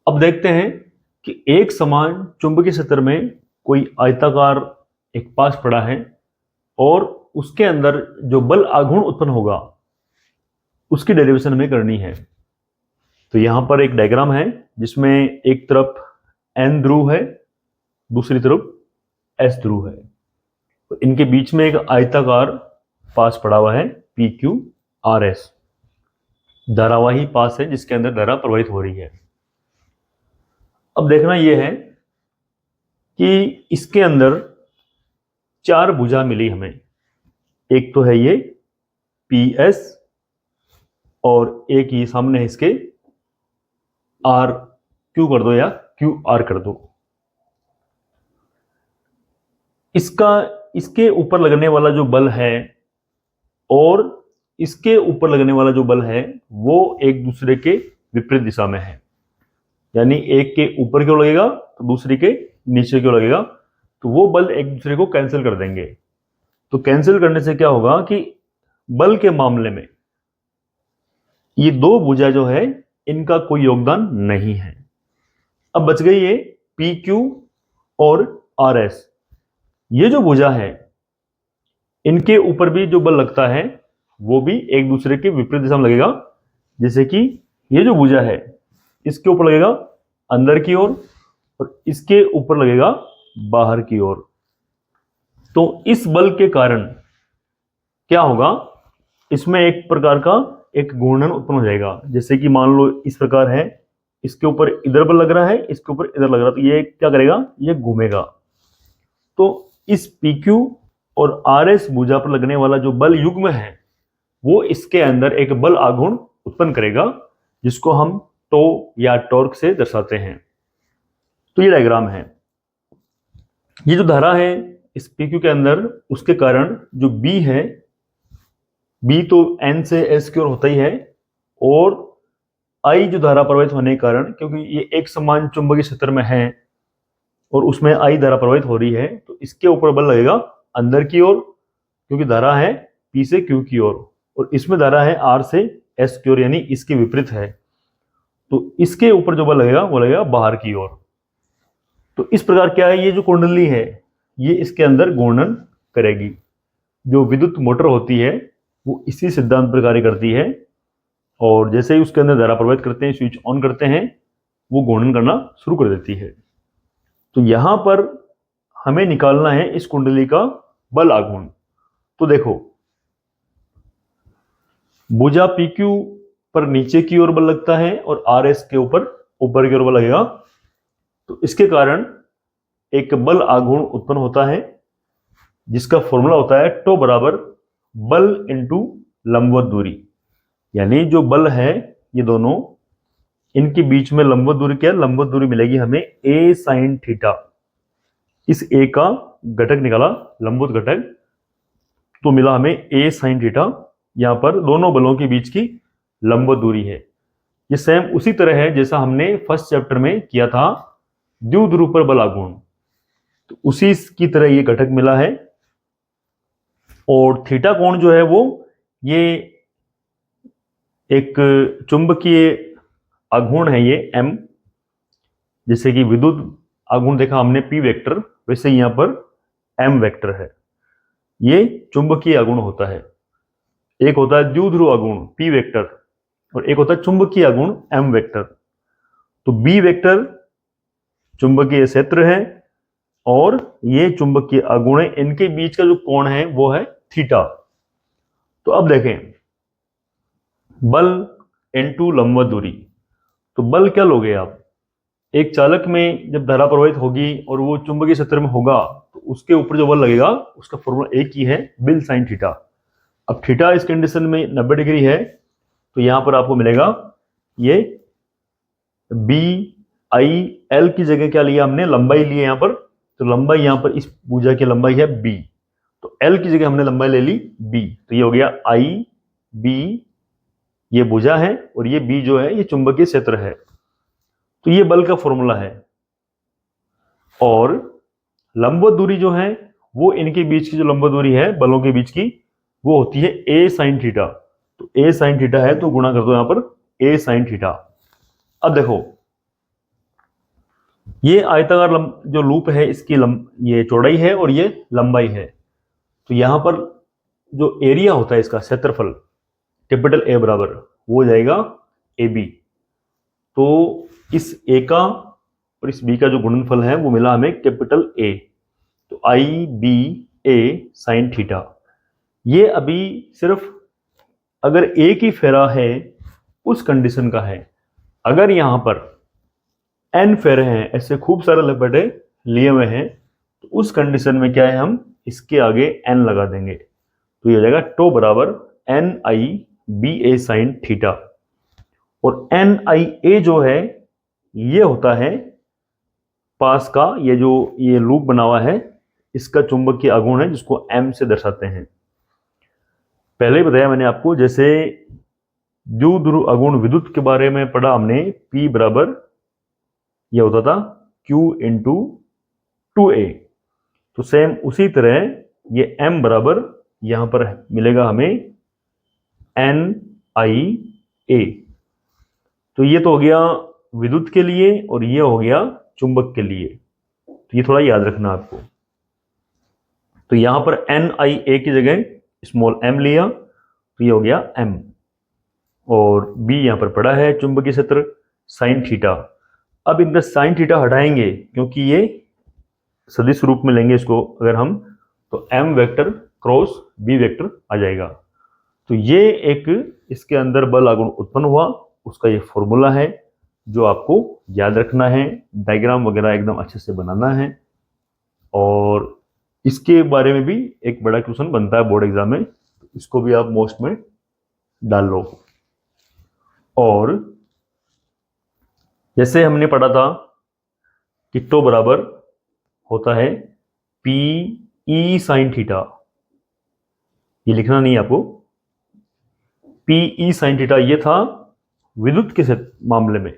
अब देखते हैं कि एक समान चुंबकीय क्षेत्र में कोई आयताकार एक पास पड़ा है और उसके अंदर जो बल आघूर्ण उत्पन्न होगा उसकी डेरिवेशन हमें करनी है। तो यहां पर एक डायग्राम है जिसमें एक तरफ N ध्रुव है, दूसरी तरफ S ध्रुव है। तो इनके बीच में एक आयताकार पास पड़ा हुआ है PQRS, धारावाही पास है जिसके अंदर धारा प्रवाहित हो रही है। अब देखना यह है कि इसके अंदर चार भुजा मिली हमें। एक तो है ये PS और एक ये सामने है इसके RQ कर दो या QR कर दो। इसके ऊपर लगने वाला जो बल है और इसके ऊपर लगने वाला जो बल है वो एक दूसरे के विपरीत दिशा में है, यानी एक के ऊपर क्यों लगेगा तो दूसरे के नीचे क्यों लगेगा, तो वो बल एक दूसरे को कैंसिल कर देंगे। तो कैंसिल करने से क्या होगा कि बल के मामले में ये दो भुजा जो है इनका कोई योगदान नहीं है। अब बच गई ये PQ और RS। ये जो भुजा है इनके ऊपर भी जो बल लगता है वो भी एक दूसरे के विपरीत दिशा में लगेगा। जैसे कि ये जो भुजा है इसके ऊपर लगेगा अंदर की ओर और इसके ऊपर लगेगा बाहर की ओर। तो इस बल के कारण क्या होगा, इसमें एक प्रकार का एक घूर्णन उत्पन्न हो जाएगा। जैसे कि मान लो इस प्रकार है, इसके ऊपर इधर बल लग रहा है, इसके ऊपर इधर लग रहा है, तो ये क्या करेगा, ये घूमेगा। तो इस PQ और RS भुजा पर लगने वाला जो बल युग्म है वो इसके अंदर एक बल आघूर्ण उत्पन्न करेगा जिसको हम टो या टॉर्क से दर्शाते हैं। तो ये डायग्राम है। ये जो धारा है इस PQ के अंदर, उसके कारण जो B है, B तो N से S की ओर होता ही है, और I जो धारा प्रवाहित होने के कारण, क्योंकि ये एक समान चुंबकीय क्षेत्र में है और उसमें I धारा प्रवाहित हो रही है, तो इसके ऊपर बल लगेगा अंदर की ओर, क्योंकि धारा है P से Q की ओर और इसमें धारा है R से S की ओर, यानी इसके विपरीत है। तो इसके ऊपर जो बल लगेगा वो लगेगा बाहर की ओर। तो इस प्रकार क्या है, ये जो कुंडली है ये इसके अंदर घूर्णन करेगी। जो विद्युत मोटर होती है वो इसी सिद्धांत पर कार्य करती है, और जैसे ही उसके अंदर धारा प्रवाहित करते हैं, स्विच ऑन करते हैं, वो घूर्णन करना शुरू कर देती है। तो यहां पर हमें निकालना है इस कुंडली का बल आघूर्ण। तो देखो, भुजा PQ पर नीचे की ओर बल लगता है और RS के ऊपर की ओर बल लगेगा। तो इसके कारण एक बल आघूर्ण उत्पन्न होता है जिसका फॉर्मूला होता है टो बराबर बल इंटू लंबवत दूरी। यानी जो बल है ये दोनों, इनके बीच में लंबवत दूरी क्या है, लंबवत दूरी मिलेगी हमें A sin थीटा। इस A का घटक निकाला, लंबवत घटक, तो मिला हमें A sin थीटा। यहां पर दोनों बलों के बीच की लंबवत दूरी है। ये सेम उसी तरह है जैसा हमने फर्स्ट चैप्टर में किया था द्विध्रुव पर बल आघूर्ण, तो उसी की तरह ये घटक मिला है। और थीटा कोण जो है वो ये एक चुंबकीय आघूर्ण है, ये M। जैसे कि विद्युत आघूर्ण देखा हमने P वेक्टर, वैसे यहां पर M वेक्टर है। ये चुंबकीय आघूर्ण होता है। एक होता है द्विध्रुव आघूर्ण P वेक्टर और एक होता है चुंबकीय आघूर्ण M वेक्टर। तो B वेक्टर चुंबकीय क्षेत्र है और ये चुंबकीय आघूर्ण है, इनके बीच का जो कोण है वो है थीटा। तो अब देखें, बल इंटू लंबवत दूरी। तो बल क्या लोगे आप, एक चालक में जब धारा प्रवाहित होगी और वो चुंबकीय क्षेत्र में होगा तो उसके ऊपर जो बल लगेगा उसका फॉर्मूला एक ही है, बिल साइन थीटा। अब थीटा इस कंडीशन में 90 डिग्री है, तो यहां पर आपको मिलेगा ये BIL की जगह क्या लिया हमने, लंबाई ली है यहां पर। तो लंबाई यहां पर इस भुजा की लंबाई है B, तो L की जगह हमने लंबाई ले ली B, तो ये हो गया IB, ये भुजा है और ये B जो है ये चुंबकीय क्षेत्र है। तो ये बल का फॉर्मूला है। और लंबवत दूरी जो है वो इनके बीच की जो लंबवत दूरी है बलों के बीच की, वो होती है A sin थीटा। तो A sin थीटा है तो गुणा कर दो यहां पर A sin थीटा। अब देखो, ये आयताकार जो लूप है इसकी ये चौड़ाई है और ये लंबाई है। तो यहां पर जो एरिया होता है इसका क्षेत्रफल कैपिटल ए बराबर वो हो जाएगा ए बी। तो इस ए का और इस बी का जो गुणनफल है वो मिला हमें कैपिटल ए। तो आई बी ए साइन थीटा। ये अभी सिर्फ अगर ए की फेरा है उस कंडीशन का है। अगर यहां पर एन फेरे हैं, ऐसे खूब सारे लपेटे लिए हुए हैं, तो उस कंडीशन में क्या है, हम इसके आगे एन लगा देंगे। तो ये हो जाएगा टो बराबर एन आई बी ए साइन थीटा। और एन आई ए जो है ये होता है पास का, ये जो ये लूप बना हुआ है इसका चुंबकीय आघूर्ण है जिसको एम से दर्शाते हैं। पहले ही बताया मैंने आपको, जैसे द्विध्रुव आघूर्ण विद्युत के बारे में पढ़ा हमने, P बराबर ये होता था Q इंटू 2A। तो सेम उसी तरह ये M बराबर यहां पर मिलेगा हमें N I A। तो ये तो हो गया विद्युत के लिए और ये हो गया चुंबक के लिए। तो ये थोड़ा याद रखना आपको। तो यहां पर N I A की जगह स्मॉल m लिया तो ये हो गया m। और B यहां पर पड़ा है चुंबकीय क्षेत्र साइन थीटा। अब इनका साइन थीटा हटाएंगे क्योंकि ये सदिश रूप में लेंगे इसको अगर हम, तो m vector cross b vector आ जाएगा। तो ये एक इसके अंदर बल आघूर्ण उत्पन्न हुआ, उसका ये फॉर्मूला है जो आपको याद रखना है, डायग्राम वगैरह एकदम अच्छे से बनाना है। और इसके बारे में भी एक बड़ा क्वेश्चन बनता है बोर्ड एग्जाम में, इसको भी आप मोस्ट में डाल लो। और जैसे हमने पढ़ा था कि टो बराबर होता है पी ई साइन थीटा, ये लिखना नहीं है आपको। पी ई साइन थीटा ये था विद्युत के मामले में,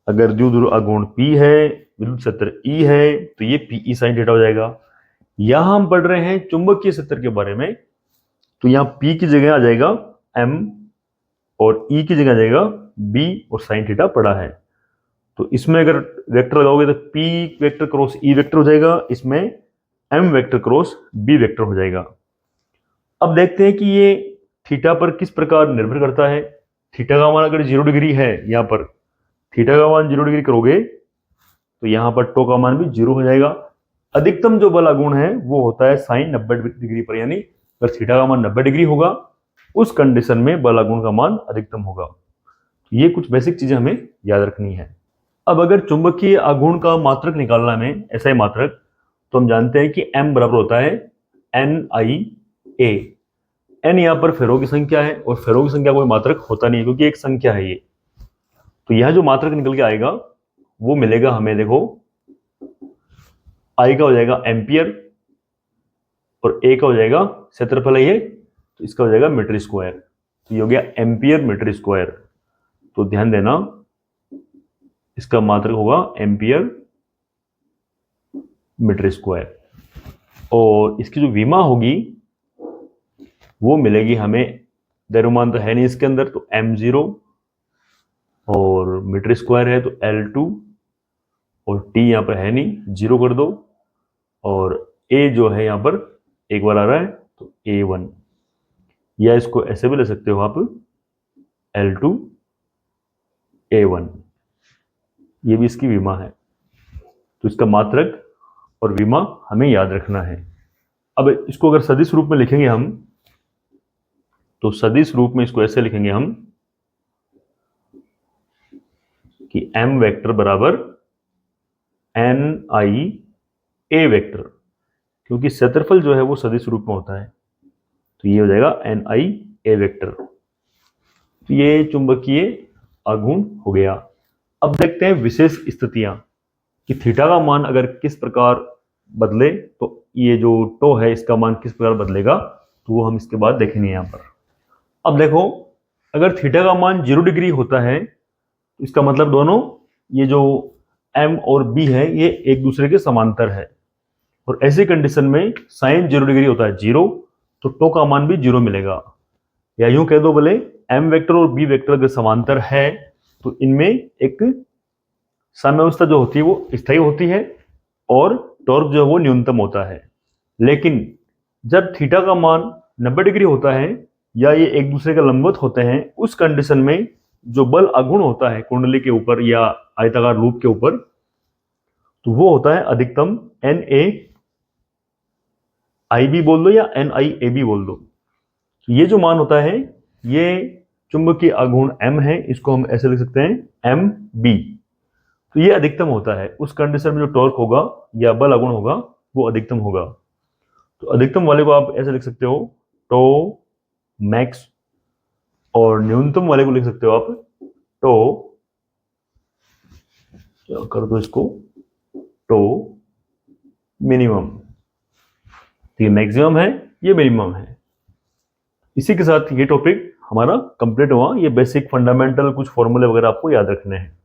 अगर द्विध्रुव आघूर्ण P है, विद्युत क्षेत्र E है, तो ये पी ई साइन थीटा हो जाएगा। यहां हम पढ़ रहे हैं चुंबकीय क्षेत्र के बारे में, तो यहां P की जगह आ जाएगा M और E की जगह आ जाएगा B और साइन थीटा पड़ा है। तो इसमें अगर वेक्टर लगाओगे तो P vector cross E vector हो जाएगा, इसमें M vector cross B vector हो जाएगा। अब देखते हैं कि ये थीटा पर किस प्रकार निर्भर करता है। थीटा का मान अगर 0 डिग्री है, यहां पर थीटा का मान 0 डिग्री करोगे तो यहां पर टो का मान भी 0 हो जाएगा। अधिकतम जो बल आघूर्ण है वो होता है साइन 90 डिग्री पर, यानी अगर थीटा का मान 90 डिग्री होगा उस कंडीशन में बल आघूर्ण का मान अधिकतम होगा। ये कुछ बेसिक चीजें हमें याद रखनी है। अब अगर चुंबकीय आघूर्ण का मात्रक निकालना है हमें, ऐसा ही मात्रक, तो हम जानते हैं कि m बराबर होता है एन आई ए। एन यहां पर फेरों की संख्या है और फेरों की संख्या कोई मात्रक होता नहीं है क्योंकि एक संख्या है ये। तो यह जो मात्रक निकल के आएगा वो मिलेगा हमें, देखो आई का हो जाएगा एम्पियर और ए का हो जाएगा क्षेत्रफल है ये, तो इसका हो जाएगा मीटर स्क्वायर। तो ये हो गया एम्पियर मीटर स्क्वायर। तो ध्यान देना इसका मात्रक होगा एम्पियर मीटर स्क्वायर। और इसकी जो विमा होगी वो मिलेगी हमें, द्रव्यमान तो है नहीं इसके अंदर, तो m0 और मीटर स्क्वायर है तो L2 और T यहां पर है नहीं, 0 कर दो। और A जो है यहां पर एक बार आ रहा है तो A1, या इसको ऐसे भी ले सकते हो आप L2 A1, ये भी इसकी विमा है। तो इसका मात्रक और विमा हमें याद रखना है। अब इसको अगर सदिश रूप में लिखेंगे हम, तो सदिश रूप में इसको ऐसे लिखेंगे हम कि m वेक्टर बराबर n i a वेक्टर, क्योंकि क्षेत्रफल जो है वो सदिश रूप में होता है, तो ये हो जाएगा n i a वेक्टर। तो ये चुंबकीय आघूर्ण हो गया। अब देखते हैं विशेष स्थितियां कि थीटा का मान अगर किस प्रकार बदले, तो ये जो टो है इसका मान किस प्रकार बदलेगा, तो वो हम इसके बाद देखेंगे यहां पर। अब देखो, अगर थीटा का मान 0 डिग्री होता है तो इसका मतलब दोनों ये जो m और b है ये एक दूसरे के समांतर है। और ऐसी कंडीशन में साइन 0 डिग्री होता है 0, तो टो का मान भी 0 मिलेगा। या यूं कह दो भले m वेक्टर और b वेक्टर अगर समांतर है तो इनमें एक साम्यावस्था जो होती है वो स्थायी होती है और टॉर्क जो है वो न्यूनतम होता है। लेकिन जब थीटा का मान 90 डिग्री होता है या ये एक दूसरे के लंबवत होते हैं, उस कंडीशन में जो बल अगुण होता है कुंडली के ऊपर या आयताकार लूप के ऊपर, तो वो होता है अधिकतम एन ए आई बी बोल दो या एन आई ए बी बोल दो। तो ये जो मान होता है ये चुंबकीय आघूर्ण m है, इसको हम ऐसे लिख सकते हैं एम बी। तो ये अधिकतम होता है, उस कंडीशन में जो टॉर्क होगा या बल आघूर्ण होगा वो अधिकतम होगा। तो अधिकतम वाले को आप ऐसे लिख सकते हो टो मैक्स, और न्यूनतम वाले को लिख सकते हो आप टो, कर दो इसको टो मिनिमम। तो ये मैक्सिमम है, ये मिनिमम है। इसी के साथ ये टॉपिक हमारा कंप्लीट हुआ। ये बेसिक फंडामेंटल कुछ फॉर्मूले वगैरह आपको याद रखने हैं।